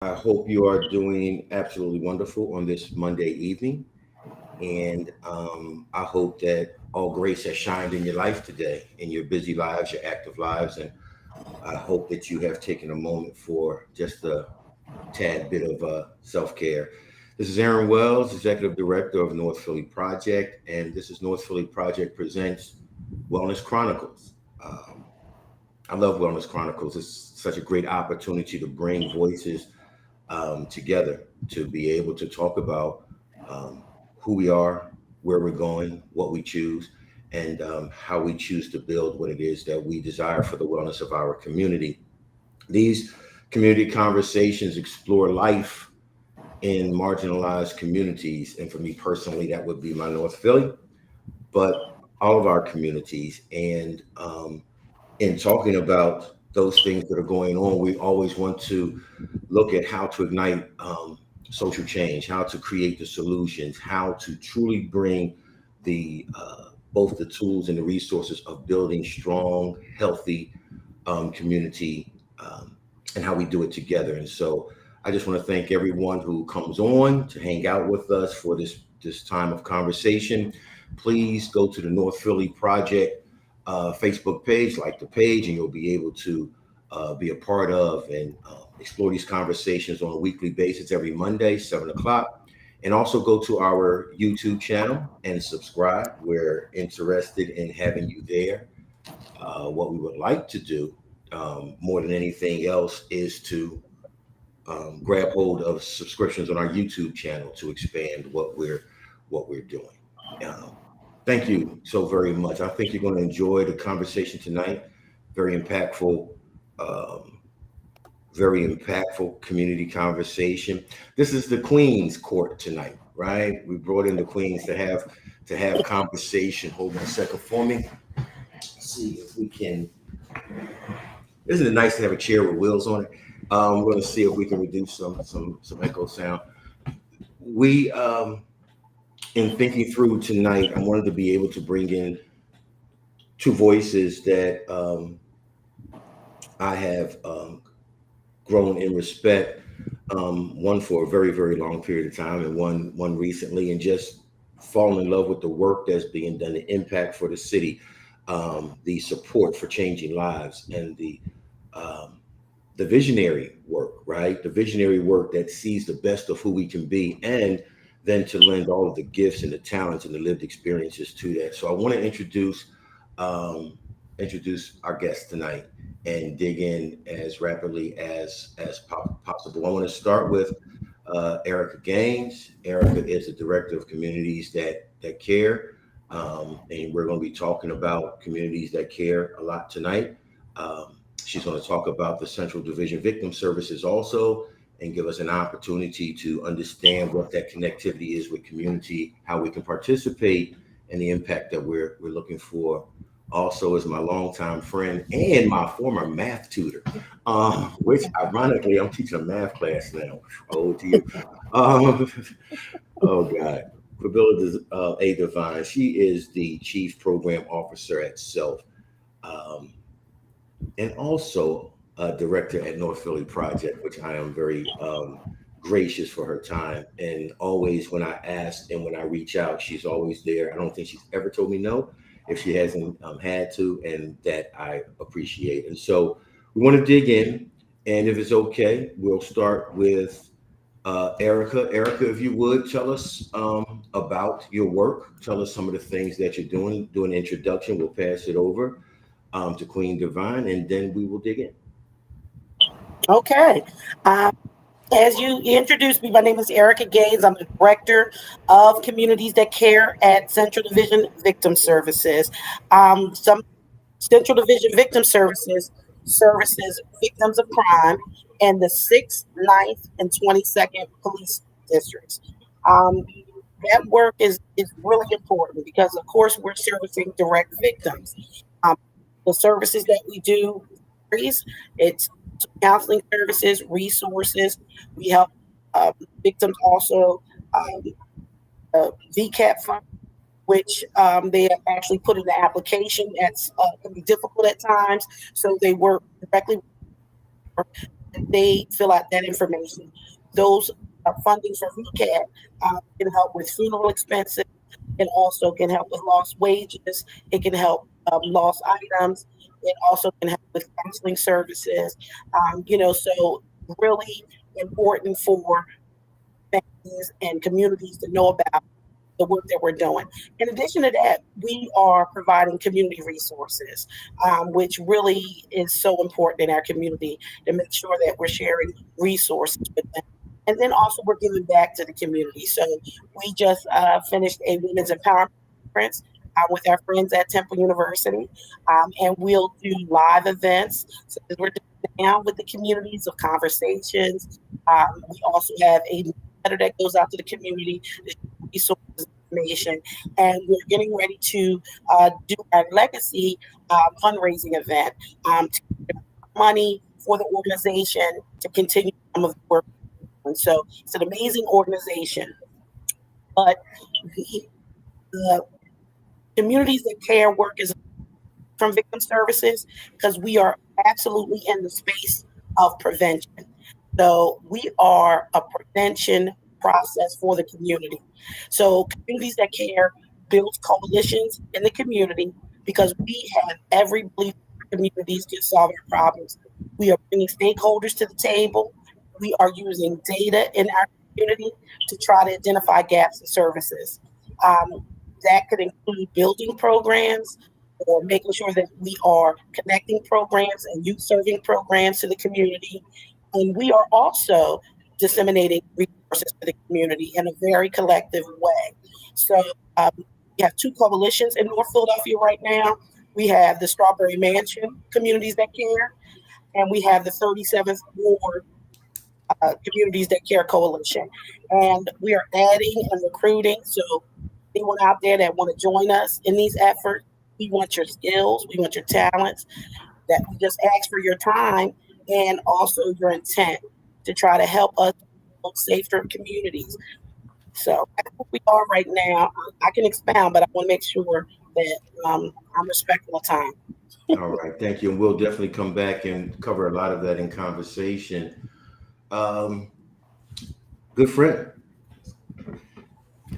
I hope you are doing absolutely wonderful on this Monday evening. And I hope that all grace has shined in your life today, in your busy lives, your active lives. And I hope that you have taken a moment for just a tad bit of self care. This is Aaron Wells, Executive Director of North Philly Project. And this is North Philly Project Presents Wellness Chronicles. I love Wellness Chronicles. It's such a great opportunity to bring voices together to be able to talk about um, who we are, where we're going, what we choose, and how we choose to build what it is that we desire for the wellness of our community. These community conversations explore life in marginalized communities. And for me personally, that would be my North Philly, but all of our communities. And in talking about those things that are going on, we always want to look at how to ignite social change, how to create the solutions, how to truly bring the both the tools and the resources of building strong, healthy community, and how we do it together. And so, I just want to thank everyone who comes on to hang out with us for this time of conversation. Please go to the North Philly Project Facebook page, like the page, and you'll be able to be a part of and explore these conversations on a weekly basis every Monday, 7 o'clock. And also go to our YouTube channel and subscribe. We're interested in having you there. What we would like to do more than anything else is to grab hold of subscriptions on our YouTube channel to expand what we're doing. Um, Thank you so very much. I think you're going to enjoy the conversation tonight. Very impactful, um, very impactful community conversation. This is the Queen's Court tonight, right? We brought in the Queens to have conversation. Hold on a second for me. See if we can. Isn't it nice to have a chair with wheels on it? We're going to see if we can reduce some echo sound. We in thinking through tonight, I wanted to be able to bring in two voices that I have grown in respect. One for a very, very long period of time, and one recently, and just fallen in love with the work that's being done, the impact for the city, the support for changing lives, and um, the visionary work, right? The visionary work that sees the best of who we can be, and then to lend all of the gifts and the talents and the lived experiences to that. So I want to um, introduce our guest tonight and dig in as rapidly as possible. I want to start with Erica Gaines. Erica is the director of communities that care, and we're going to be talking about communities that care a lot tonight. Um, she's going to talk about the Central Division Victim Services also, and give us an opportunity to understand what that connectivity is with community, how we can participate, and the impact that we're looking for. Also, is my longtime friend and my former math tutor, which ironically I'm teaching a math class now. Oh, to you. Um, oh God. Fabilla A. Divine. She is the chief program officer at Self, um, and also a director at North Philly Project, which I am very gracious for her time. And always when I ask and when I reach out, she's always there. I don't think she's ever told me no if she hasn't had to, and that I appreciate. And so we want to dig in. And if it's okay, we'll start with Erica. Erica, if you would tell us about your work, tell us some of the things that you're doing. Do an introduction. We'll pass it over to Queen Divine, and then we will dig in. Okay. Um, as you introduced me, my name is Erica Gaines. I'm the Director of Communities That Care at Central Division Victim Services. Some Central Division Victim services victims of crime in the 6th, 9th, and 22nd police districts. Um, that work is really important because, of course, we're servicing direct victims. Um, the services that we do varies. It's counseling services, resources. We help victims also um, VCAP fund, which they have actually put in the application. That's can be difficult at times, so they work directly they fill out that information. Those fundings from VCAT can help with funeral expenses. It also can help with lost wages. It can help lost items. It also can help with counseling services. So really important for families and communities to know about the work that we're doing. In addition to that, we are providing community resources, which really is so important in our community to make sure that we're sharing resources with them. And then also we're giving back to the community. So we just finished a women's empowerment conference with our friends at Temple University, and we'll do live events. So we're doing now with the communities of conversations. We also have a newsletter that goes out to the community, resources, information, and we're getting ready to do our legacy fundraising event to get money for the organization to continue some of the work. And so it's an amazing organization, but the communities that care work is from victim services because we are absolutely in the space of prevention. So we are a prevention process for the community. So communities that care builds coalitions in the community because we have every belief communities can solve our problems. We are bringing stakeholders to the table. We are using data in our community to try to identify gaps in services. Um, that could include building programs or making sure that we are connecting programs and youth serving programs to the community. And we are also disseminating resources to the community in a very collective way. So we have two coalitions in North Philadelphia right now. We have the Strawberry Mansion Communities That Care, and we have the 37th Ward Communities That Care Coalition. And we are adding and recruiting. So anyone out there that want to join us in these efforts, we want your skills, we want your talents, that we just ask for your time and also your intent to try to help us build safer communities. So that's where we are right now. I can expound, but I want to make sure that I'm respectful of time. All right, thank you. And we'll definitely come back and cover a lot of that in conversation. Um, good friend.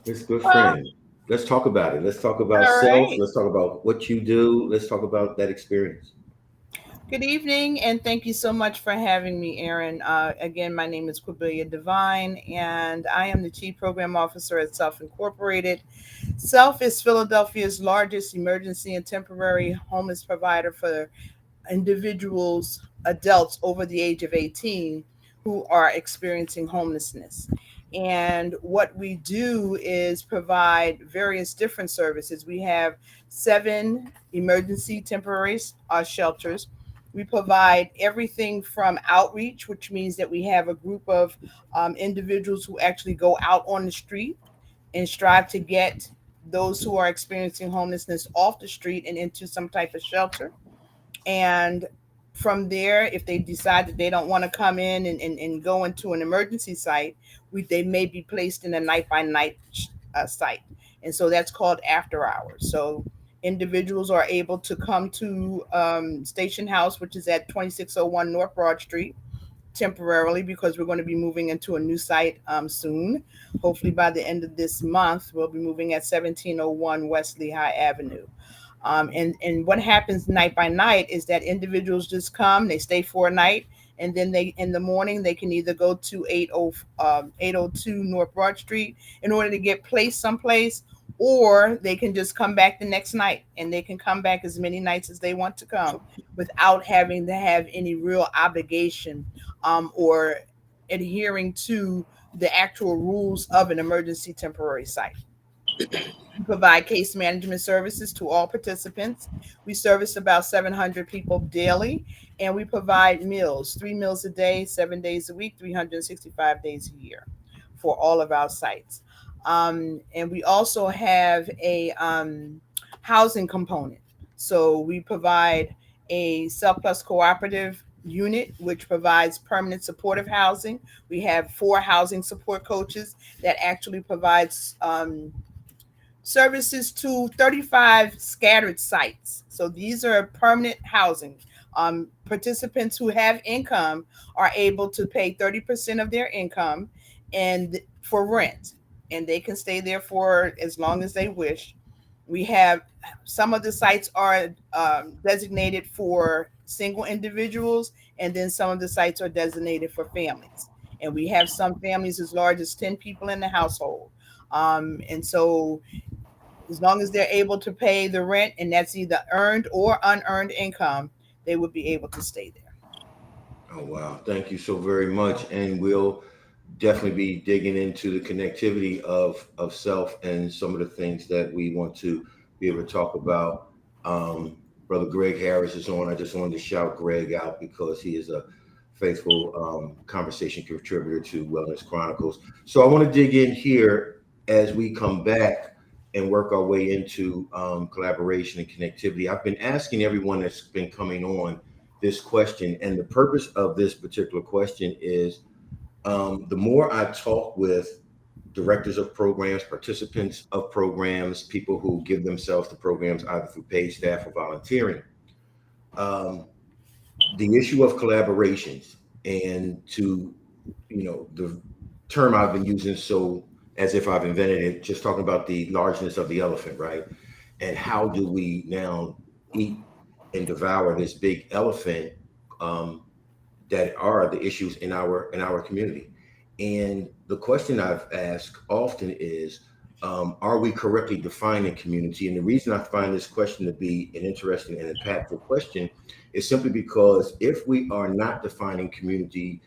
It's good Well, friend. Let's talk about it. Let's talk about all self. right. Let's talk about what you do. Let's talk about that experience. Good evening, and thank you so much for having me, Aaron. Again, my name is Quabilia Devine, and I am the Chief Program Officer at Self Incorporated. Self is Philadelphia's largest emergency and temporary homeless provider for individuals, adults over the age of 18 who are experiencing homelessness. And what we do is provide various different services. We have 7 emergency temporary shelters. We provide everything from outreach, which means that we have a group of individuals who actually go out on the street and strive to get those who are experiencing homelessness off the street and into some type of shelter. And from there, if they decide that they don't want to come in and go into an emergency site, they may be placed in a night by night site. And so that's called after hours. So individuals are able to come to Station House, which is at 2601 North Broad Street, temporarily because we're going to be moving into a new site soon. Hopefully, by the end of this month, we'll be moving at 1701 West Lehigh Avenue. And what happens night by night is that individuals just come, they stay for a night, and then they in the morning they can either go to 802 North Broad Street in order to get placed someplace, or they can just come back the next night, and they can come back as many nights as they want to come without having to have any real obligation or adhering to the actual rules of an emergency temporary site. We provide case management services to all participants. We service about 700 people daily, and we provide meals, 3 meals a day, 7 days a week, 365 days a year for all of our sites. And we also have a housing component. So we provide a Self Plus cooperative unit, which provides permanent supportive housing. We have 4 housing support coaches that actually provides services to 35 scattered sites. So these are permanent housing Participants who have income are able to pay 30% of their income and for rent, and they can stay there for as long as they wish. We have some of the sites are designated for single individuals, and then some of the sites are designated for families. And we have some families as large as 10 people in the household. And so, as long as they're able to pay the rent, and that's either earned or unearned income, they would be able to stay there. Oh, wow. Thank you so very much. And we'll definitely be digging into the connectivity of self and some of the things that we want to be able to talk about. Brother Greg Harris is on. I just wanted to shout Greg out because he is a faithful conversation contributor to Wellness Chronicles. So I want to dig in here as we come back and work our way into collaboration and connectivity. I've been asking everyone that's been coming on this question, and the purpose of this particular question is the more I talk with directors of programs, participants of programs, people who give themselves to programs either through paid staff or volunteering, um, the issue of collaborations and to, the term I've been using so as if I've invented it, just talking about the largeness of the elephant, right? And how do we now eat and devour this big elephant um, that are the issues in our community. And the question I've asked often is, are we correctly defining community? And the reason I find this question to be an interesting and impactful question is simply because if we are not defining community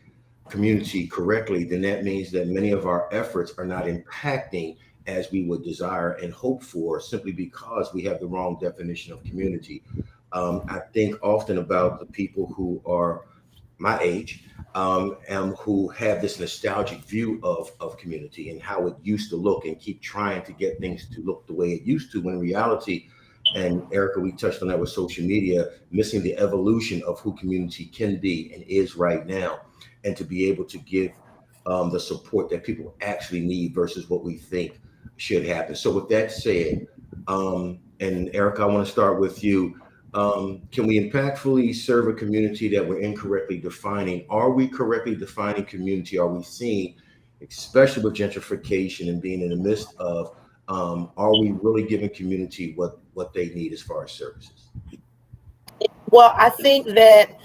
correctly, then that means that many of our efforts are not impacting as we would desire and hope for, simply because we have the wrong definition of community. I think often about the people who are my age, and who have this nostalgic view of community and how it used to look, and keep trying to get things to look the way it used to, when in reality, and Erica, we touched on that with social media, missing the evolution of who community can be and is right now, and to be able to give the support that people actually need versus what we think should happen. So with that said, and Erica, I want to start with you. Can we impactfully serve a community that we're incorrectly defining? Are we correctly defining community? Are we seeing, especially with gentrification and being in the midst of, are we really giving community what they need as far as services? Well, I think that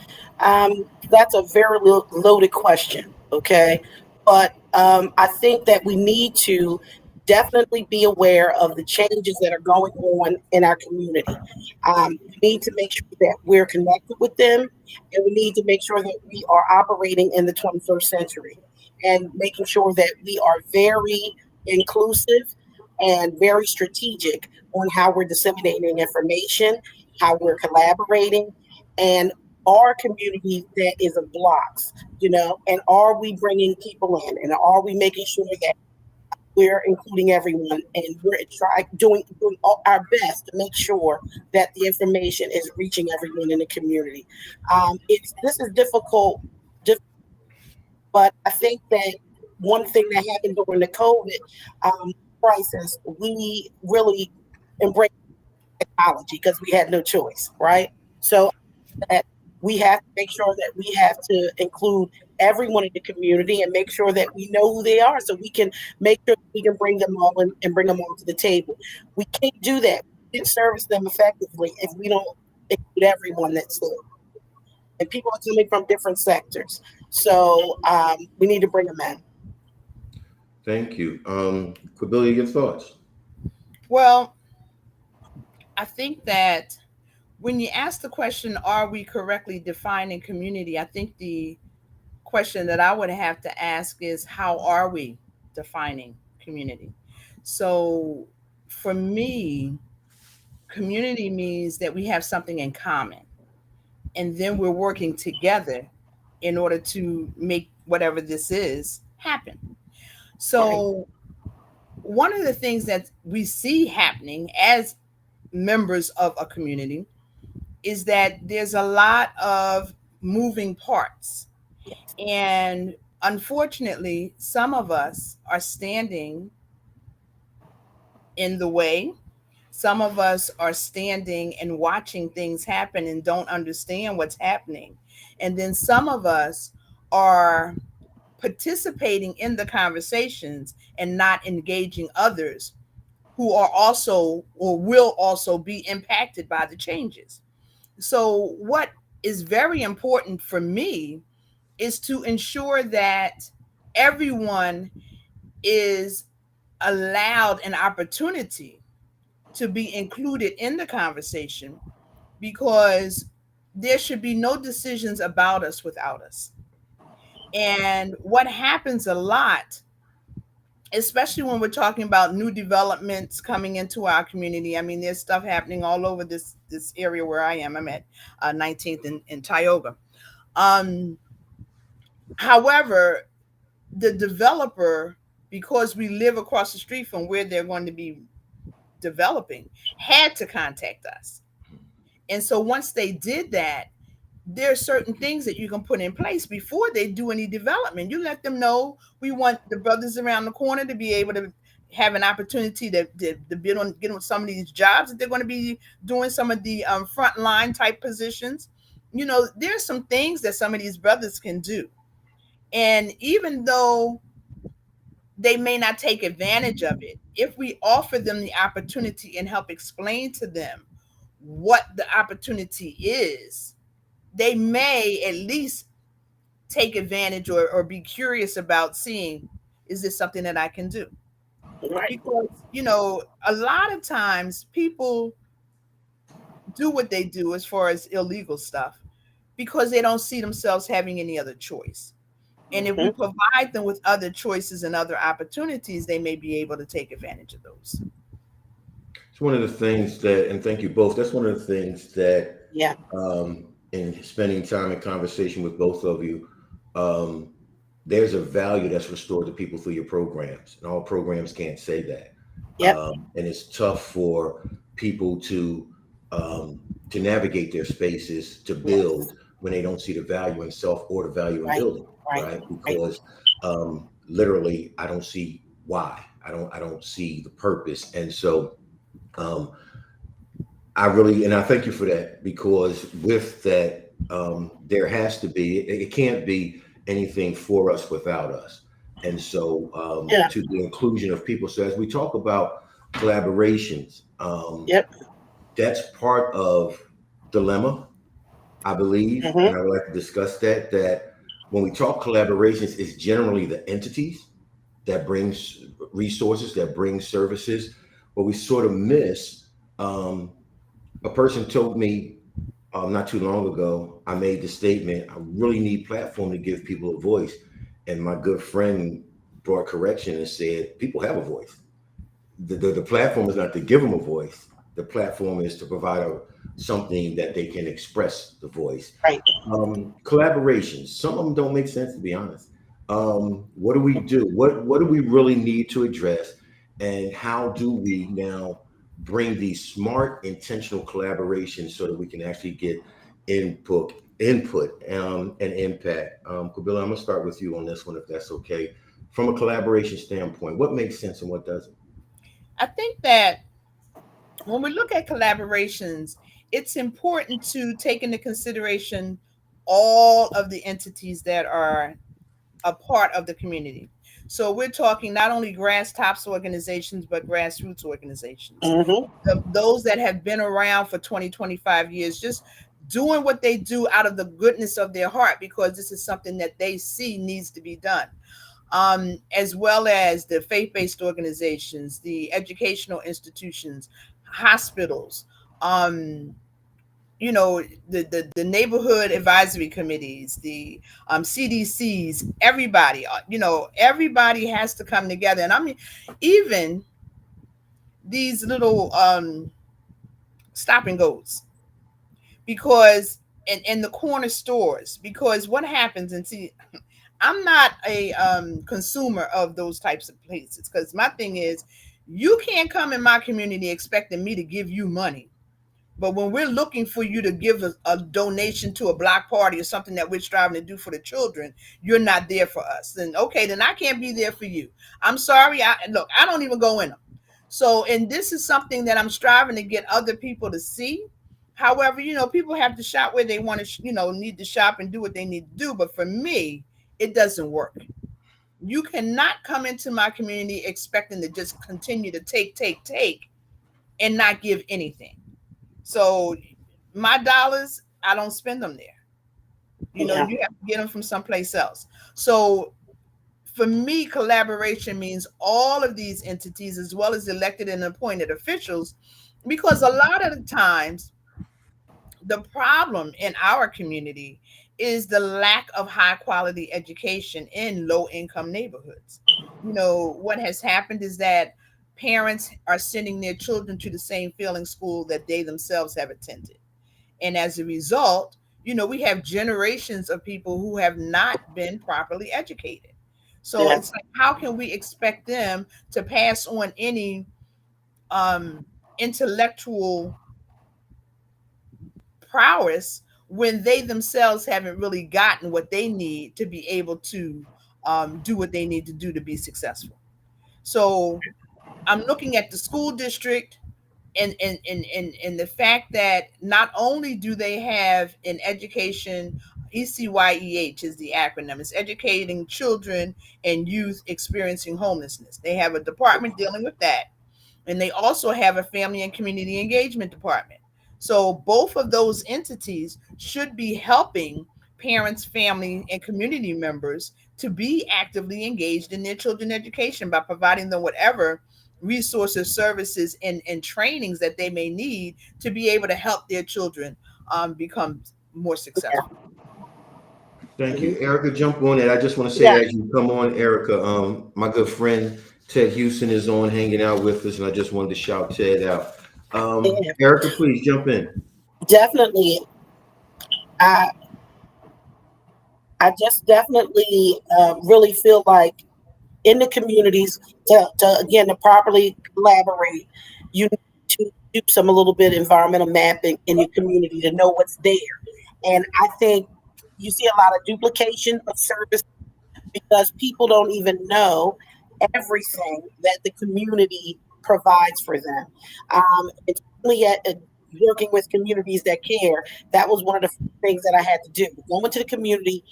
that's a very loaded question. Okay. But I think that we need to definitely be aware of the changes that are going on in our community. We need to make sure that we're connected with them, and we need to make sure that we are operating in the 21st century and making sure that we are very inclusive and very strategic on how we're disseminating information, how we're collaborating, and our community that is of blocks, and are we bringing people in, and are we making sure that we're including everyone, and we're doing our best to make sure that the information is reaching everyone in the community. It's This is but I think that one thing that happened during the COVID crisis, we really embraced technology because we had no choice, right? So that we have to make sure that we have to include everyone in the community and make sure that we know who they are, so we can make sure we can bring them all in and bring them all to the table. We can't do that. We can't service them effectively if we don't include everyone that's there. And people are coming from different sectors. So we need to bring them in. Thank you. Quabilia, your thoughts? Well, I think that when you ask the question, are we correctly defining community? I think the question that I would have to ask is, how are we defining community? So for me, community means that we have something in common, and then we're working together in order to make whatever this is happen. Right. So one of the things that we see happening as members of a community is that there's a lot of moving parts. And unfortunately, some of us are standing in the way Some of us are standing and watching things happen and don't understand what's happening. And then some of us are participating in the conversations and not engaging others who are also or will also be impacted by the changes. So, what is very important for me is to ensure that everyone is allowed an opportunity to be included in the conversation, because there should be no decisions about us without us. And what happens a lot, especially when we're talking about new developments coming into our community. I mean, there's stuff happening all over this area where I am. I'm at 19th in Tioga. Um, However, the developer, because we live across the street from where they're going to be developing, had to contact us. And so once they did that, there are certain things that you can put in place before they do any development. You let them know, we want the brothers around the corner to be able to have an opportunity to get on some of these jobs that they're going to be doing, some of the frontline type positions. There's some things that some of these brothers can do. And even though they may not take advantage of it, if we offer them the opportunity and help explain to them what the opportunity is, they may at least take advantage or be curious about seeing, is this something that I can do? Right. Because, a lot of times people do what they do as far as illegal stuff because they don't see themselves having any other choice. And if we Mhm. provide them with other choices and other opportunities, they may be able to take advantage of those. It's one of the things that, and thank you both. That's one of the things that, Yeah. in spending time in conversation with both of you, um, there's a value that's restored to people through your programs, and all programs can't say that. Yep. And it's tough for people to navigate their spaces to Yes. build when they don't see the value in self or the value in Right. building, Right. right? Right. Because literally, I don't see why. I don't see the purpose, and so um, and I thank you for that, because with that, there has to be, it can't be anything for us without us. And so, Yeah. to the inclusion of people. So as we talk about collaborations, Yep. that's part of dilemma, I believe. And Hmm. I would like to discuss that when we talk collaborations, it's generally the entities that brings resources, that brings services, but we sort of miss, um, a person told me, not too long ago, I made the statement, I really need platform to give people a voice. And my good friend brought correction and said, people have a voice. The platform is not to give them a voice. The platform is to provide something that they can express the voice. Right. Collaborations, some of them don't make sense, to be honest. What do we do? What do we really need to address? And how do we now bring these smart, intentional collaborations so that we can actually get input, and impact? Kabila, I'm gonna start with you on this one, if that's okay. From a collaboration standpoint, what makes sense and what doesn't? I think that when we look at collaborations, it's important to take into consideration all of the entities that are a part of the community. So we're talking not only grass tops organizations, but grassroots organizations. Hmm. Those that have been around for 20, 25 years, just doing what they do out of the goodness of their heart, because this is something that they see needs to be done. As well as the faith-based organizations, the educational institutions, hospitals, um, the neighborhood advisory committees, the CDCs, everybody, everybody has to come together. And I mean, even these little stop and goes, because in the corner stores, because what happens, and see, I'm not a consumer of those types of places, because my thing is, you can't come in my community expecting me to give you money. But when we're looking for you to give a donation to a block party or something that we're striving to do for the children, you're not there for us. Then okay, then I can't be there for you. I'm sorry. Look, I don't even go in them. So, and this is something that I'm striving to get other people to see. However, people have to shop where they want to, need to shop and do what they need to do. But for me, it doesn't work. You cannot come into my community expecting to just continue to take, and not give anything. So, my dollars, I don't spend them there. Yeah. You have to get them from someplace else. So, for me, collaboration means all of these entities, as well as elected and appointed officials, because a lot of the times, the problem in our community is the lack of high quality education in low income neighborhoods. What has happened is that parents are sending their children to the same failing school that they themselves have attended. And as a result, we have generations of people who have not been properly educated. So Yeah. it's like, how can we expect them to pass on any intellectual prowess when they themselves haven't really gotten what they need to be able to do what they need to do to be successful? So I'm looking at the school district, and the fact that not only do they have an education, ECYEH is the acronym, it's educating children and youth experiencing homelessness. They have a department dealing with that, and they also have a family and community engagement department. So both of those entities should be helping parents, family, and community members to be actively engaged in their children's education by providing them whatever resources, services, and trainings that they may need to be able to help their children become more successful. Thank you. Mhm. Erica, jump on it. I just want to say Yeah. as you come on, Erica, my good friend Ted Houston is on hanging out with us, and I just wanted to shout Ted out. Yeah. Erica, please jump in. Definitely. I I just definitely really feel like in the communities to again to properly collaborate, you need to do some a little bit environmental mapping in your community to know what's there. And I think you see a lot of duplication of service because people don't even know everything that the community provides for them. It's only at working with communities that care. That was one of the things that I had to do. Go into the community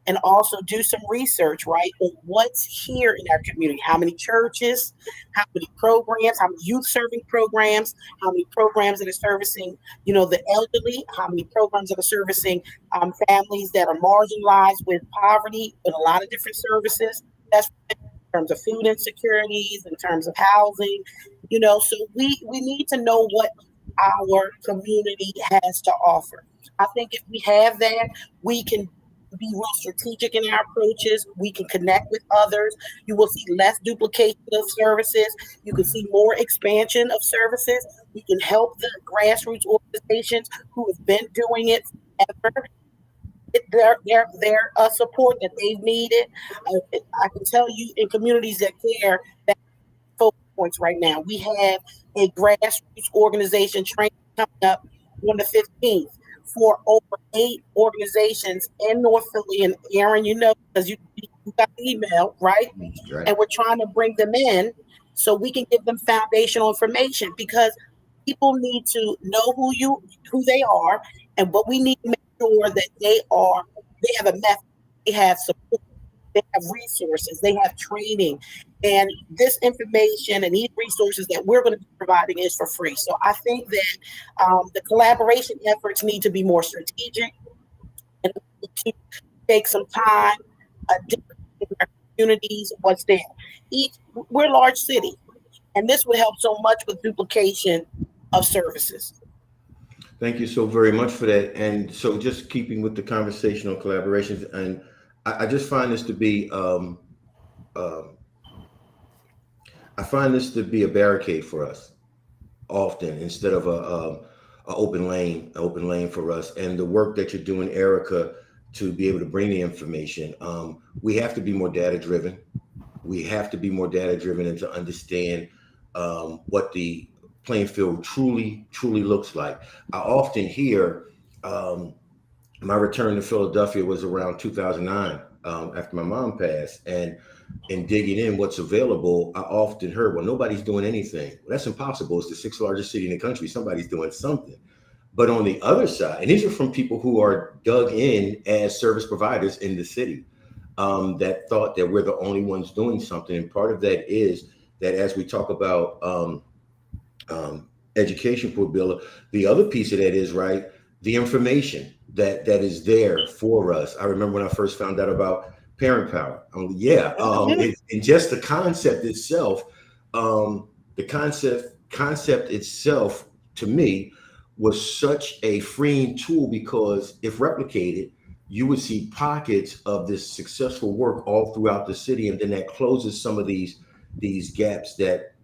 and also do some research, right, on what's here in our community. How many churches, how many programs, how many youth serving programs, how many programs that are servicing, the elderly, how many programs that are servicing families that are marginalized with poverty and a lot of different services. That's in terms of food insecurities, in terms of housing, so we need to know what our community has to offer. I think if we have that, we can be real strategic in our approaches. We can connect with others. You will see less duplication of services. You can see more expansion of services. We can help the grassroots organizations who have been doing it forever get their support that they've needed. I can tell you in communities that care, that focal points right now. We have a grassroots organization training coming up on the 15th for over 8 organizations in North Philly. And Aaron, because you got the email, right? Right. And we're trying to bring them in so we can give them foundational information because people need to know who they are, and what we need to make sure that they have a method, they have support, they have resources, they have training, and this information and these resources that we're going to be providing is for free. So I think that the collaboration efforts need to be more strategic and to take some time, in our communities, what's there. Each We're a large city, and this would help so much with duplication of services. Thank you so very much for that. And so, just keeping with the conversation on collaborations, and I just find this to be, um, I find this to be a barricade for us often instead of a open lane for us. And the work that you're doing, Erica, to be able to bring the information, we have to be more data driven. We have to be more data driven and to understand what the playing field truly looks like. I often hear my return to Philadelphia was around 2009 after my mom passed, and and digging in what's available, I often heard, well, nobody's doing anything. Well, that's impossible. It's the sixth largest city in the country. Somebody's doing something. But on the other side, and these are from people who are dug in as service providers in the city, that thought that we're the only ones doing something. And part of that is that as we talk about education for Bill, the other piece of that is right, the information that is there for us. I remember when I first found out about parent power. Mhm. And just the concept itself, the concept itself to me was such a freeing tool because if replicated, you would see pockets of this successful work all throughout the city, and then that closes some of these gaps that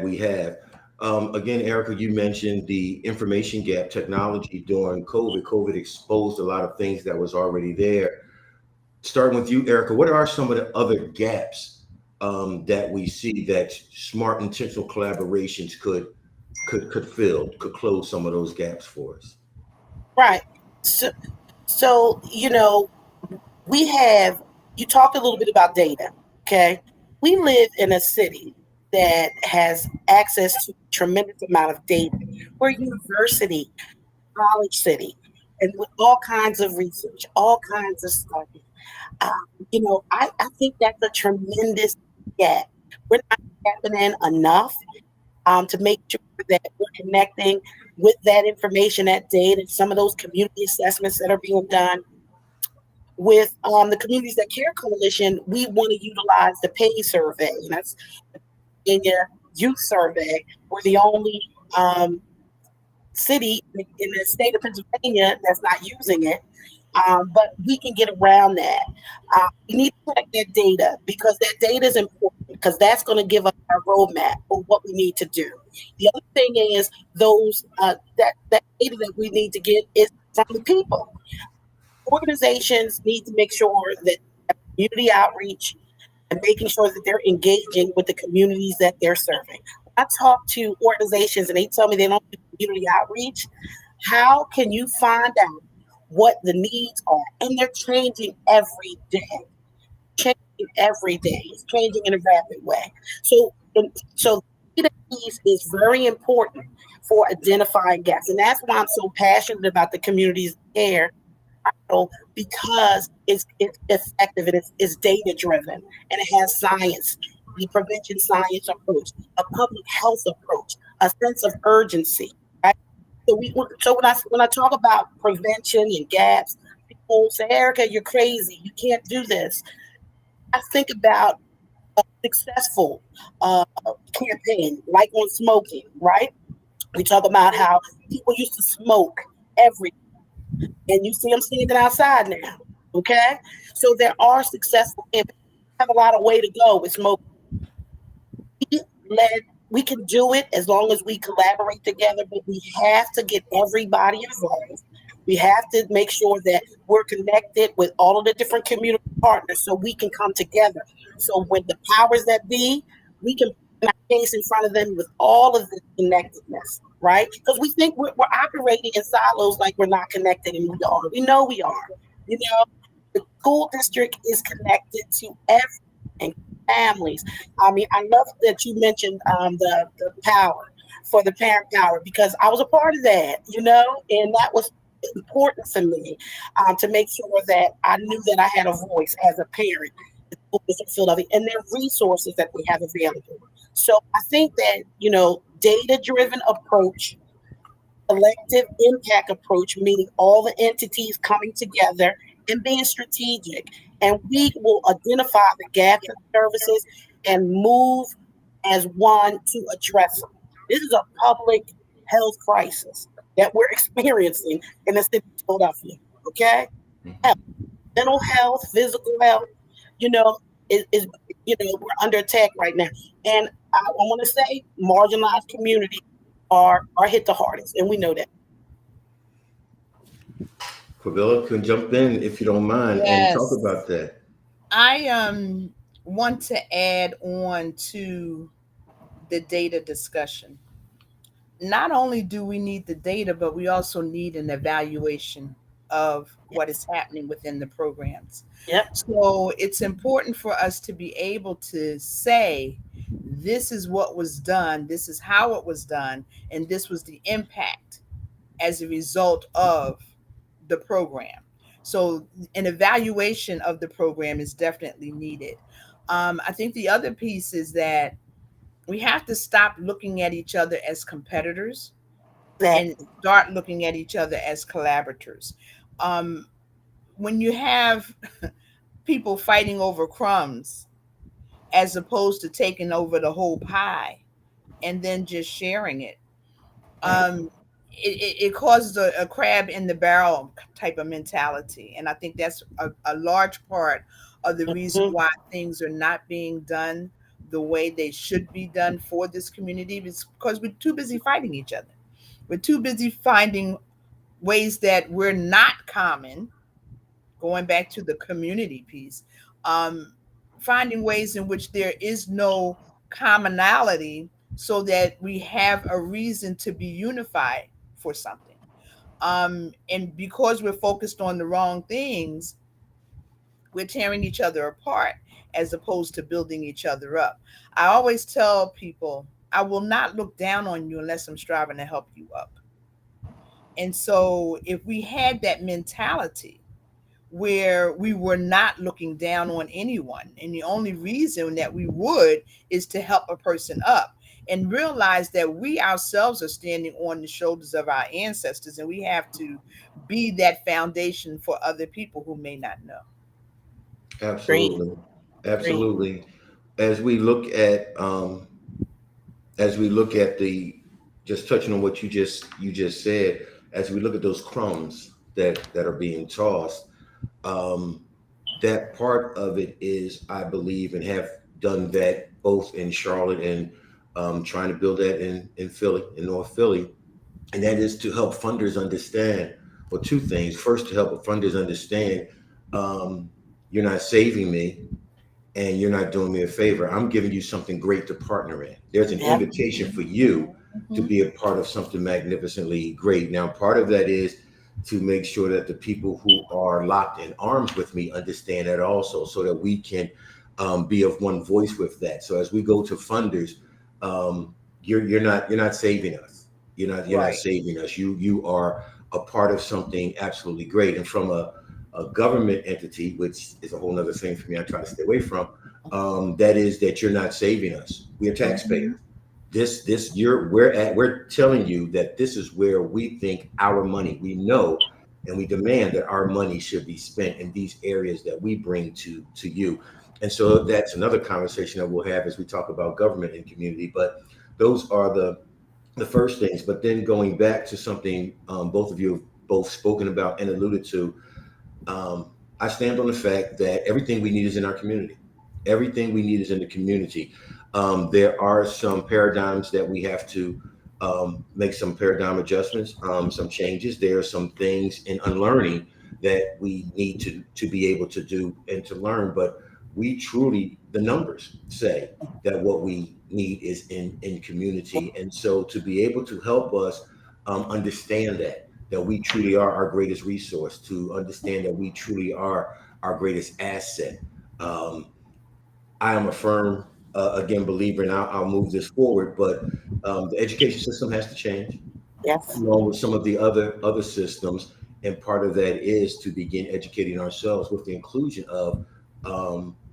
we have. Again, Erica, you mentioned the information gap technology during COVID. COVID exposed a lot of things that was already there. Starting with you, Erica, what are some of the other gaps that we see that smart, intentional collaborations could fill, could close some of those gaps for us? Right. So, so we have, you talked a little bit about data. Okay. We live in a city that has access to a tremendous amount of data. We're a university, college city, and with all kinds of research, all kinds of study. Um, I think that's a tremendous gap. We're not tapping in enough to make sure that we're connecting with that information, that data, some of those community assessments that are being done with the Communities That Care Coalition. We want to utilize the PAY survey, and that's in your youth survey. We're the only city in the state of Pennsylvania that's not using it. But we can get around that. We need to collect that data because that data is important because that's going to give us our roadmap for what we need to do. The other thing is those that data that we need to get is from the people. Organizations need to make sure that community outreach and making sure that they're engaging with the communities that they're serving. I talk to organizations and they tell me they don't do community outreach. How can you find out what the needs are? And they're changing every day, changing every day. It's changing in a rapid way. So data piece is very important for identifying gaps. And that's why I'm so passionate about the communities care because it's effective and it's data driven and it has science, the prevention science approach, a public health approach, a sense of urgency. Right? So when I talk about prevention and gaps, people say, Erica, you're crazy. You can't do this. I think about a successful campaign like on smoking, right? We talk about how people used to smoke every and you see them standing outside now. Okay, so there are successful campaigns. We have a lot of way to go with smoking. Led, we can do it as long as we collaborate together, but we have to get everybody involved. We have to make sure that we're connected with all of the different community partners so we can come together. So when the powers that be, we can put our case in front of them with all of the connectedness, right? Because we think we're operating in silos like we're not connected, and we are. We know we are. The school district is connected to everything, families. I mean, I love that you mentioned the power for the parent power because I was a part of that, and that was important for me to make sure that I knew that I had a voice as a parent in school district Philadelphia and their resources that they have available. So I think that, data driven approach, collective impact approach, meaning all the entities coming together and being strategic. And we will identify the gaps in services and move as one to address them. This is a public health crisis that we're experiencing in the city of Philadelphia. Okay? Health, mental health, physical health, you know, is we're under attack right now. And I want to say marginalized communities are hit the hardest, and we know that. Fabiola can jump in if you don't mind and talk Yes. about that. I want to add on to the data discussion. Not only do we need the data, but we also need an evaluation. of what is happening within the programs. Yep. So it's important for us to be able to say, this is what was done, this is how it was done, and this was the impact as a result of the program. So an evaluation of the program is definitely needed. I think the other piece is that we have to stop looking at each other as competitors and Exactly. start looking at each other as collaborators. Um, when you have people fighting over crumbs as opposed to taking over the whole pie and then just sharing it, Right. um, it causes a crab in the barrel type of mentality. And I think that's a large part of the reason Mhm. why things are not being done the way they should be done for this community, is because we're too busy fighting each other. We're too busy finding ways that we're not common, going back to the community piece, um, finding ways in which there is no commonality so that we have a reason to be unified for something. And because we're focused on the wrong things, we're tearing each other apart as opposed to building each other up. I always tell people, I will not look down on you unless I'm striving to help you up. And so if we had that mentality where we were not looking down on anyone, and the only reason that we would is to help a person up, and realize that we ourselves are standing on the shoulders of our ancestors, and we have to be that foundation for other people who may not know. Agree. Absolutely. Agree. Absolutely. As we look at as we look at the just touching on what you just said, as we look at those crumbs that are being tossed, um, that part of it is, I believe, and have done that both in Charlotte and trying to build that in Philly, in North Philly, and that is to help funders understand, well, two things. First, to help funders understand, um, you're not saving me, and you're not doing me a favor. I'm giving you something great to partner in. There's an Yep. invitation for you to Mhm. be a part of something magnificently great. Now, part of that is to make sure that the people who are locked in arms with me understand that also, so that we can be of one voice with that. So as we go to funders, you're not saving us. You're not Right. saving us. You are a part of something absolutely great. And from a government entity, which is a whole other thing for me, I try to stay away from. That is that you're not saving us. We are taxpayers. Mhm. We're telling you that this is where we think our money, we know, and we demand that our money should be spent in these areas that we bring to you. And so that's another conversation that we'll have as we talk about government and community. But those are the first things. But then going back to something both of you have both spoken about and alluded to, I stand on the fact that everything we need is in our community. Everything we need is in the community. There are some paradigms that we have to make some paradigm adjustments, some changes. There are some things in unlearning that we need to be able to do and to learn. But we truly, the numbers say that what we need is in community, and so to be able to help us understand that we truly are our greatest resource, to understand that we truly are our greatest asset. Um, I am a firm, again, believer, and I'll move this forward, but the education system has to change Yes. along with some of the other systems. And part of that is to begin educating ourselves with the inclusion of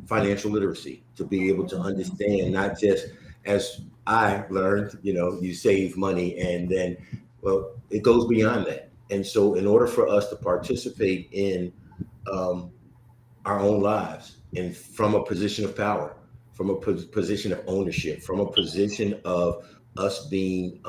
financial literacy, to be able to understand, not just as I learned, you save money and then, well, it goes beyond that. And so in order for us to participate in um, our own lives and from a position of power, from a position of ownership, from a position of us being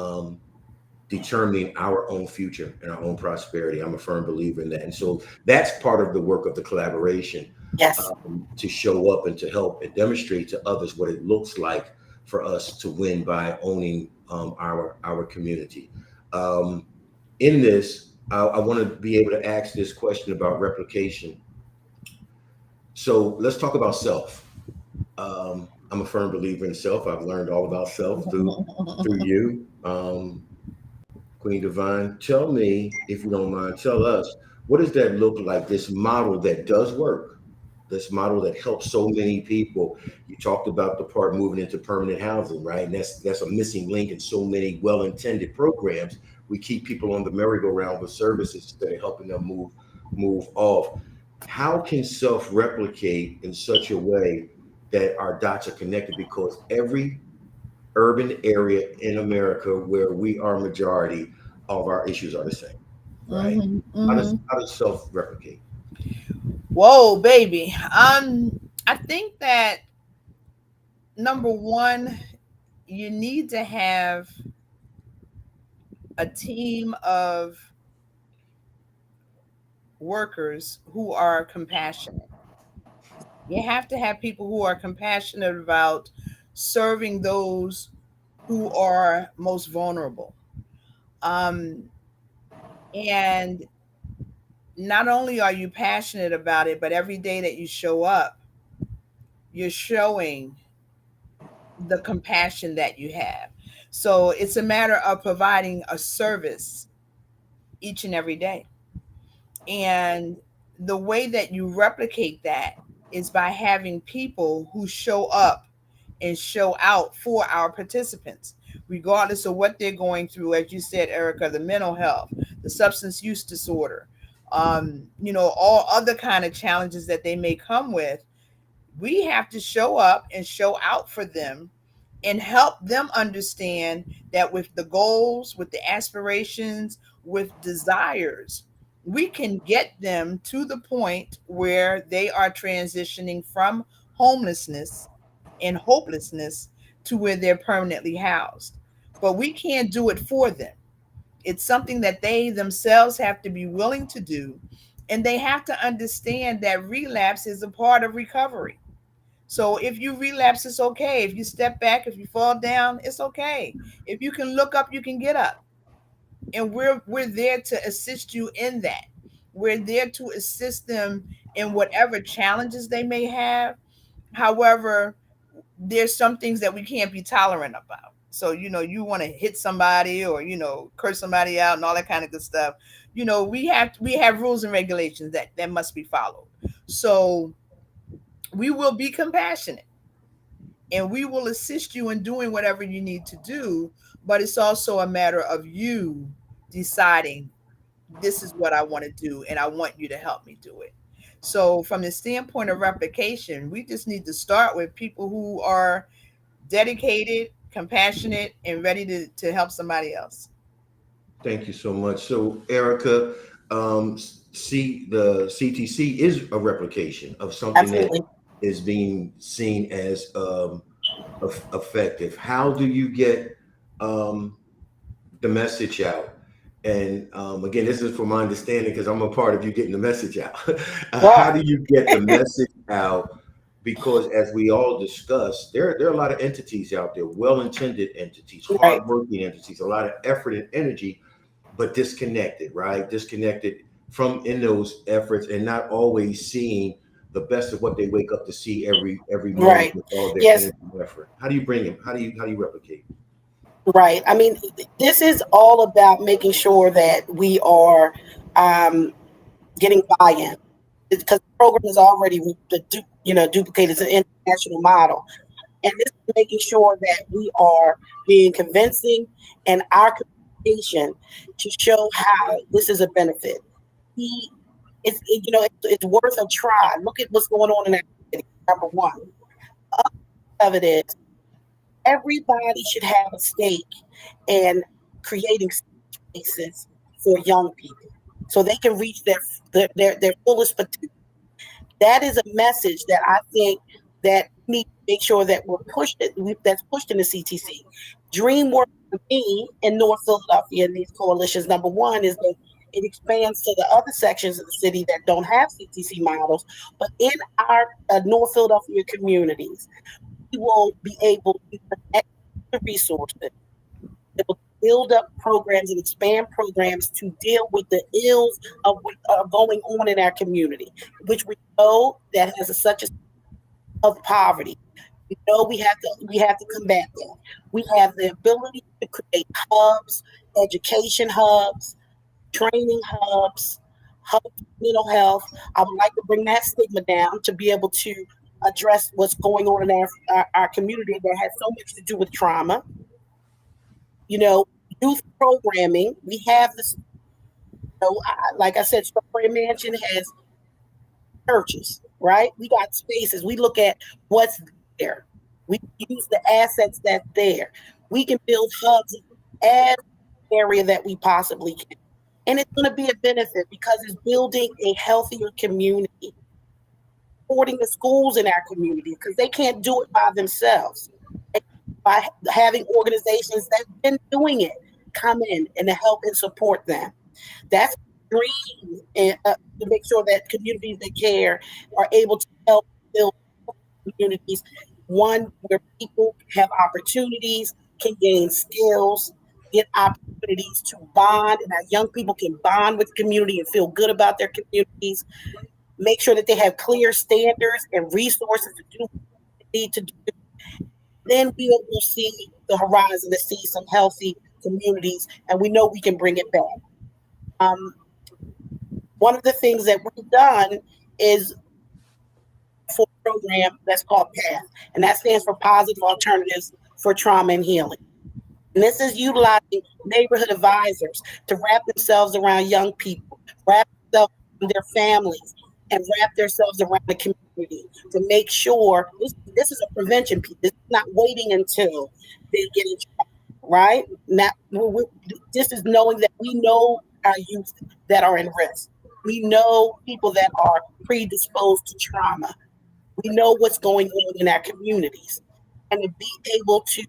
determining our own future and our own prosperity. I'm a firm believer in that. And so that's part of the work of the collaboration, Yes. to show up and to help and demonstrate to others what it looks like for us to win by owning our community. Um, in this, I want to be able to ask this question about replication. So let's talk about self. I'm a firm believer in self. I've learned all about self through you. Queen Divine, tell me, if you don't mind, tell us, what does that look like? This model that does work, this model that helps so many people. You talked about the part moving into permanent housing, right? And that's a missing link in so many well-intended programs. We keep people on the merry-go-round with services instead of helping them move off. How can self replicate in such a way that our dots are connected? Because every urban area in America where we are majority, all of our issues are the same, right? Hmm. How Hmm. does self replicate? Whoa, baby. I think that number one, you need to have a team of workers who are compassionate. You have to have people who are compassionate about serving those who are most vulnerable. Um, and not only are you passionate about it, but every day that you show up, you're showing the compassion that you have. So it's a matter of providing a service each and every day. And the way that you replicate that is by having people who show up and show out for our participants, regardless of what they're going through. As you said, Erica, the mental health, the substance use disorder, all other kind of challenges that they may come with. We have to show up and show out for them and help them understand that with the goals, with the aspirations, with desires, we can get them to the point where they are transitioning from homelessness and hopelessness to where they're permanently housed. But we can't do it for them. It's something that they themselves have to be willing to do. And they have to understand that relapse is a part of recovery. So if you relapse, it's okay. If you step back, if you fall down, it's okay. If you can look up, you can get up. And we're there to assist you in that. We're there to assist them in whatever challenges they may have. However, there's some things that we can't be tolerant about. So, you want to hit somebody or, curse somebody out and all that kind of good stuff. We have rules and regulations that must be followed. So we will be compassionate and we will assist you in doing whatever you need to do. But it's also a matter of you deciding, this is what I want to do, and I want you to help me do it. So, from the standpoint of replication, we just need to start with people who are dedicated, compassionate, and ready to help somebody else. Thank you so much. So, Erica, see, the CTC is a replication of something that Absolutely. is being seen as effective. How do you get um, the message out? And again, this is from my understanding because I'm a part of you getting the message out. How Right. do you get the message out? Because as we all discussed, there are a lot of entities out there, well-intended entities, Right. hardworking entities, a lot of effort and energy, but disconnected, right? Disconnected from in those efforts and not always seeing the best of what they wake up to see every morning Right. with all of their Yes. energy and effort. How do you bring them? How do you replicate? Right. I mean, this is all about making sure that we are um, getting buy-in because the program is already duplicated. It's an international model, and this is making sure that we are being convincing and our communication to show how this is a benefit. He, it's worth a try. Look at what's going on in that city. Number one of it is everybody should have a stake in creating spaces for young people so they can reach their fullest potential. That is a message that I think that we need to make sure that that's pushed in the CTC. Dream work for me in North Philadelphia in these coalitions, number one, is that it expands to the other sections of the city that don't have CTC models. But in our North Philadelphia communities, we will be able to connect the resources, able to build up programs and expand programs to deal with the ills of what are going on in our community, which we know that has such a of poverty. We know we have to combat that. We have the ability to create hubs, education hubs, training hubs, health, mental health. I would like to bring that stigma down to be able to address what's going on in our community that has so much to do with trauma. You know, youth programming. We have this, like I said, Strawberry Mansion has churches, right? We got spaces. We look at what's there. We use the assets that's there. We can build hubs in every area that we possibly can. And it's going to be a benefit because it's building a healthier community, supporting the schools in our community because they can't do it by themselves. And by having organizations that have been doing it come in and to help and support them. That's a dream, and to make sure that communities that care are able to help build communities, one where people have opportunities, can gain skills, get opportunities to bond, and our young people can bond with the community and feel good about their communities. Make sure that they have clear standards and resources to do what they need to do. Then we will see the horizon to see some healthy communities, and we know we can bring it back. Um, One of the things that we've done is for a program that's called PATH, and that stands for Positive Alternatives for Trauma and Healing. And this is utilizing neighborhood advisors to wrap themselves around young people, wrap themselves around their families, and wrap themselves around the community to make sure this is a prevention piece. It's not waiting until they get in trouble, right? Not, this is knowing that we know our youth that are in risk. We know people that are predisposed to trauma. We know what's going on in our communities. And to be able to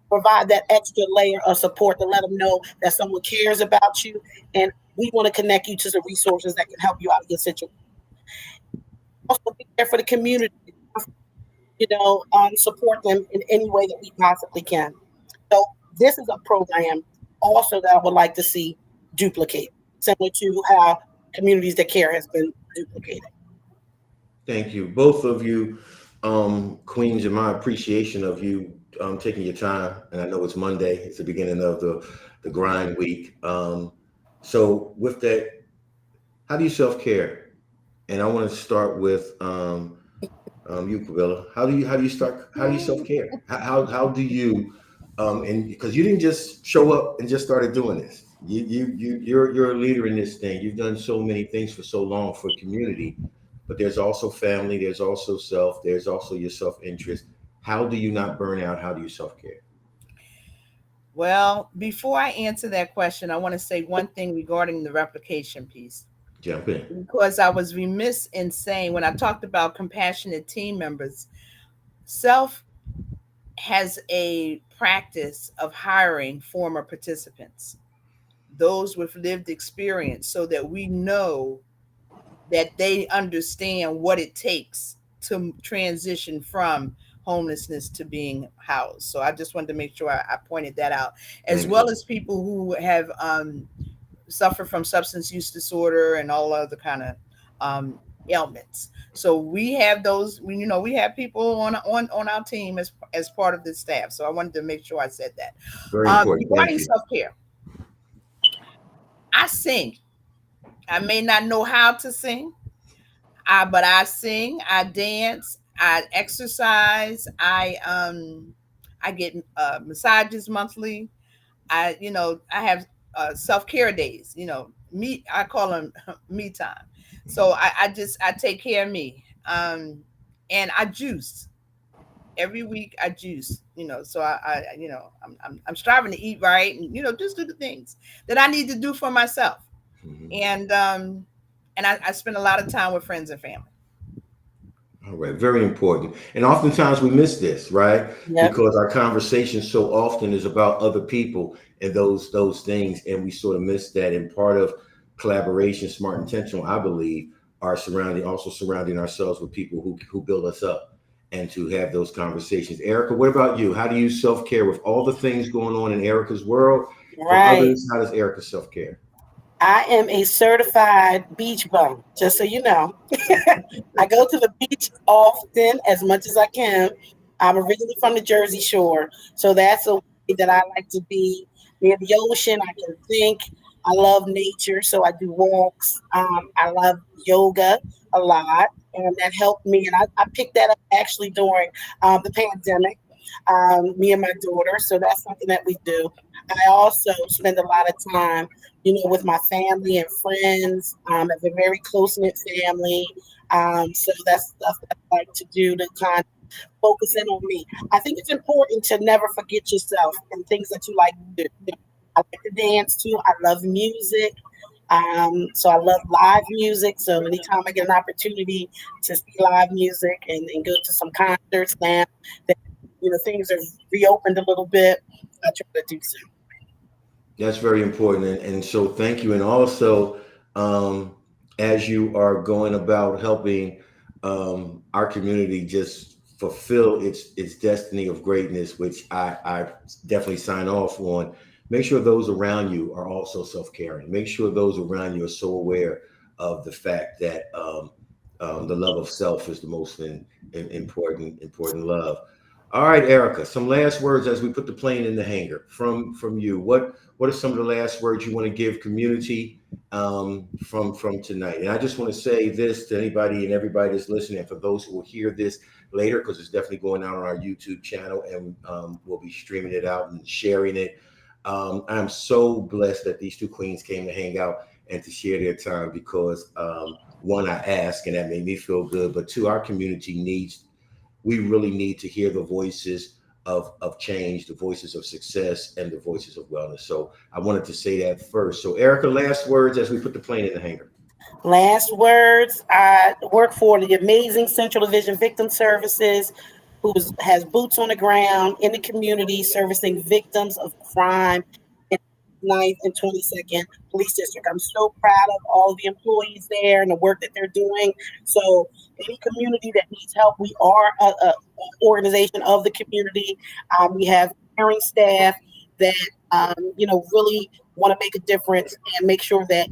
provide that extra layer of support to let them know that someone cares about you and we want to connect you to some resources that can help you out of your situation. Also be there for the community, support them in any way that we possibly can. So this is a program also that I would like to see duplicate, similar to how communities that care has been duplicated. Thank you, both of you, queens, and my appreciation of you taking your time. And I know it's Monday; it's the beginning of the grind week. So, with that, how do you self care? And I want to start with you, Camilla. How do you self care? How do you and because you didn't just show up and just started doing this. You're a leader in this thing. You've done so many things for so long for community, but there's also family, there's also self, there's also your self-interest. How do you not burn out? How do you self-care? Well, before I answer that question, I want to say one thing regarding the replication piece. Jump in. Because I was remiss in saying when I talked about compassionate team members, self has a practice of hiring former participants, those with lived experience, so that we know that they understand what it takes to transition from homelessness to being housed. So I just wanted to make sure I pointed that out, as Thank well you. as people who have suffer from substance use disorder and all other kind of ailments. So we have those. We have people on our team as part of the staff. So I wanted to make sure I said that. Very important. Thank Regarding you. self care, I sing. I may not know how to sing, but I sing, I dance, I exercise, I get massages monthly. I have self care days. Me, I call them me time. So I take care of me. And I juice every week. I juice. So I'm striving to eat right and just do the things that I need to do for myself. Mhm. And I spend a lot of time with friends and family. All right, very important. And oftentimes we miss this, right? Yep. Because our conversation so often is about other people and those things, and we sort of miss that. And part of collaboration, smart, intentional, I believe, are surrounding ourselves with people who build us up and to have those conversations. Erica, what about you? How do you self care with all the things going on in Erica's world? For Right. others, how does Erica self care? I am a certified beach bum, just so you know. I go to the beach often, as much as I can. I'm originally from the Jersey Shore, so that's a way that I like to be near the ocean. I can think. I love nature, so I do walks. I love yoga a lot, and that helped me. And I picked that up actually during the pandemic. Me and my daughter, so that's something that we do. I also spend a lot of time, with my family and friends. I have a very close knit family, so that's stuff that I like to do to kind of focus in on me. I think it's important to never forget yourself and things that you like to do. I like to dance too. I love music. So I love live music. So anytime I get an opportunity to see live music and go to some concerts now that things are reopened a little bit, I try to do so. That's very important. And so thank you. And also, um, as you are going about helping our community just fulfill its destiny of greatness, which I definitely sign off on, make sure those around you are also self-caring. Make sure those around you are so aware of the fact that the love of self is the most important love. All right, Erica, some last words as we put the plane in the hangar from you. What are some of the last words you want to give community from tonight? And I just want to say this to anybody and everybody that's listening, for those who will hear this later, because it's definitely going out on our YouTube channel, and we'll be streaming it out and sharing it. I'm so blessed that these two queens came to hang out and to share their time, because one, I asked, and that made me feel good, but two, our community needs, we really need to hear the voices of change, the voices of success, and the voices of wellness. So I wanted to say that first. So Erica, last words as we put the plane in the hangar. Last words. I work for the amazing Central Division Victim Services, who has boots on the ground in the community, servicing victims of crime in 9th and 22nd Police District. I'm so proud of all of the employees there and the work that they're doing. So, any community that needs help, we are a organization of the community. We have caring staff that really want to make a difference and make sure that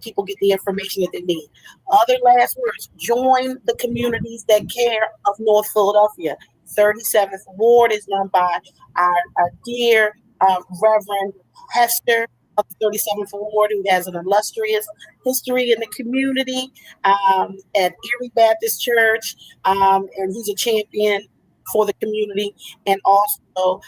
people get the information that they need. Other last words: join the communities that care of North Philadelphia. 37th Ward is run by our dear Reverend Hester of the 37th Ward, who has an illustrious history in the community at Erie Baptist Church, and he's a champion for the community, and also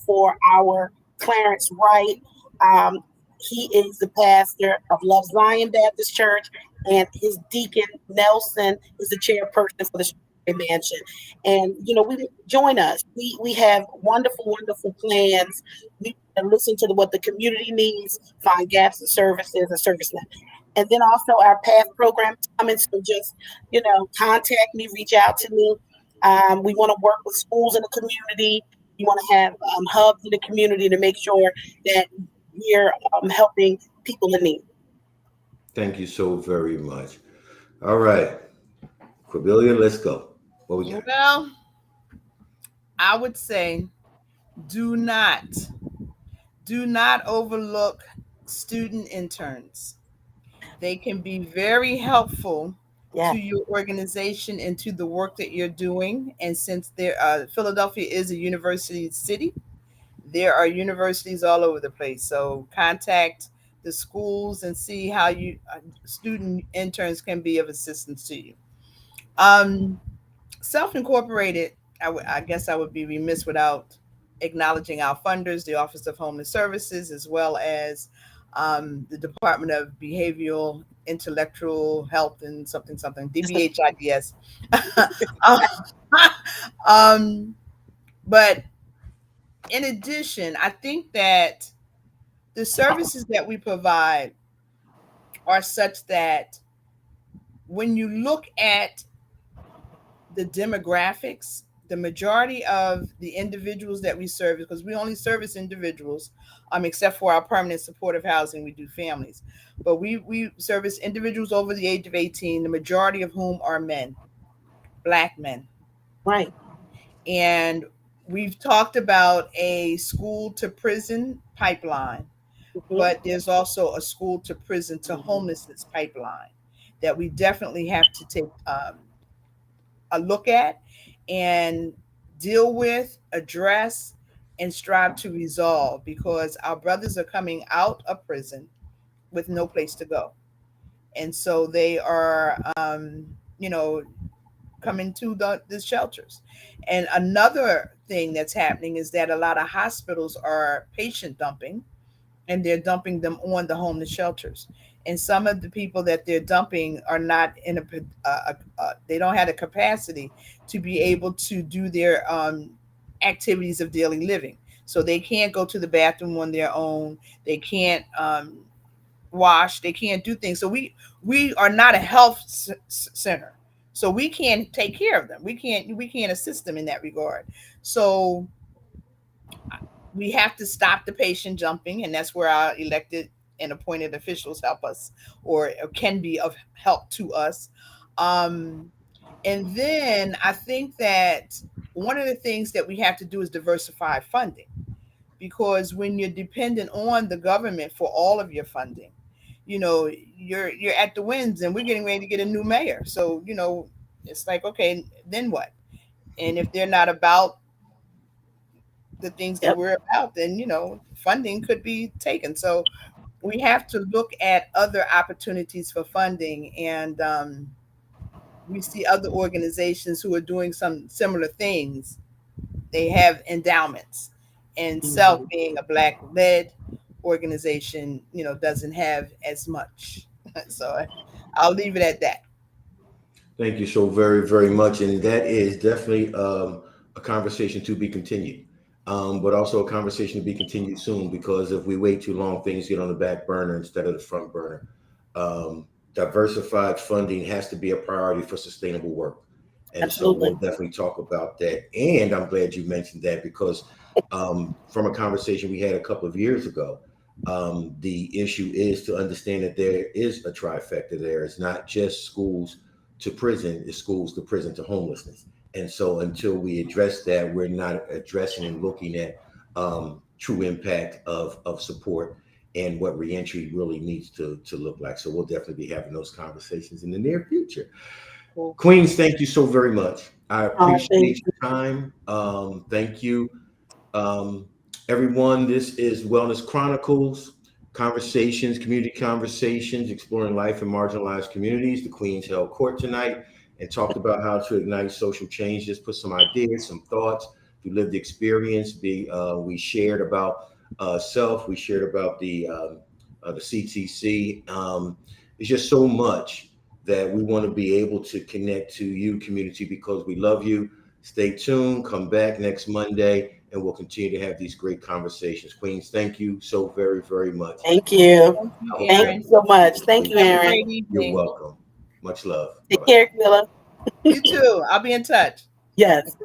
for our Clarence Wright. Um, he is the pastor of Love Zion Baptist Church, and his deacon Nelson is the chairperson for the Strawberry Mansion. And we join us. We have wonderful, wonderful plans. We listen to what the community needs, find gaps in services and service net. And then also our PATH program is coming. So just contact me, reach out to me. We want to work with schools in the community. We want to have hubs in the community to make sure that we're helping people in need. Thank you so very much. All right, Corbelia, let's go. What we got? Well, I would say do not, do not overlook student interns. They can be very helpful Yeah, to your organization and to the work that you're doing. And since Philadelphia is a university city, there are universities all over the place. So contact the schools and see how you student interns can be of assistance to you. Um, Self incorporated, I guess I would be remiss without acknowledging our funders, the Office of Homeless Services, as well as the Department of Behavioral Intellectual Health and something something DBHIDS. um, um, but in addition, I think that the services that we provide are such that when you look at the demographics, the majority of the individuals that we serve, because we only service individuals, except for our permanent supportive housing, we do families. But we service individuals over the age of 18, the majority of whom are men, Black men. right. And we've talked about a school to prison pipeline, Mhm. but there's also a school to prison to homelessness pipeline that we definitely have to take a look at and deal with, address, and strive to resolve, because our brothers are coming out of prison with no place to go. And so they are, coming to the shelters. And another thing that's happening is that a lot of hospitals are patient dumping, and they're dumping them on the homeless shelters. And some of the people that they're dumping are not in they don't have the capacity to be able to do their activities of daily living. So they can't go to the bathroom on their own. They can't wash. They can't do things. So we are not a health center. So we can't take care of them. We can't assist them in that regard. So we have to stop the patient jumping, and that's where our elected and appointed officials help us, or can be of help to us. Um, and then I think that one of the things that we have to do is diversify funding, because when you're dependent on the government for all of your funding, you're at the winds, and we're getting ready to get a new mayor. So it's like, okay, then what? And if they're not about the things that Yep. we're about, then funding could be taken. So we have to look at other opportunities for funding, and we see other organizations who are doing some similar things. They have endowments, and Self, Mhm. being a Black led organization, doesn't have as much. So I'll leave it at that. Thank you so very, very much. And that is definitely a conversation to be continued, but also a conversation to be continued soon, because if we wait too long, things get on the back burner instead of the front burner. Diversified funding has to be a priority for sustainable work. And so we'll Absolutely. definitely talk about that. And I'm glad you mentioned that, because from a conversation we had a couple of years ago, the issue is to understand that there is a trifecta there. It's not just schools to prison, it's schools to prison to homelessness. And so until we address that, we're not addressing and looking at true impact of support and what reentry really needs to look like. So we'll definitely be having those conversations in the near future. Cool. Queens, thank you so very much. I Oh, thank appreciate you. your time. Thank you. Um, Everyone, this is Wellness Chronicles, conversations, community conversations, exploring life in marginalized communities. The Queens held court tonight and talked about how to ignite social change. Just put some ideas, some thoughts through lived experience. We shared about self. We shared about the CTC. It's just so much that we want to be able to connect to you, community, because we love you. Stay tuned. Come back next Monday, and we'll continue to have these great conversations. Queens, thank you so very, very much. Thank you. Thank you, I hope Thank you have you Aaron. so much. Thank you, Have a Aaron. great You're evening. welcome. Much love. Bye Take bye. care, Camilla. You too. I'll be in touch. Yes.